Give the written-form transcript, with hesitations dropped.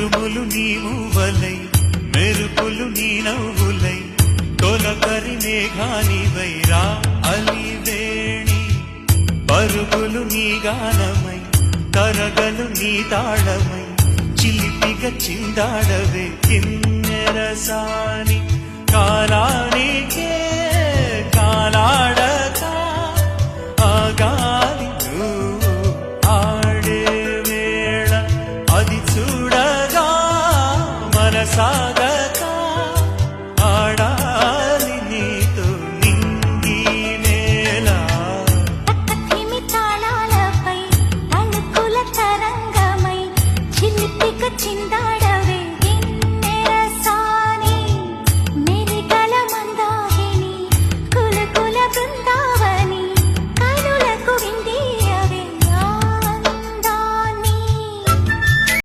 ఉరుములు నీ మూవలై మెరుపులు నీ నవ్వులై తొలకరి మేఘానివై రా అలివేణి పరుగులు నీ గానమై తరగలు నీ తాళమై చిలిపిగా చిందాడవే కిన్నెరసాని కాలానికే కాలాడక ఆగా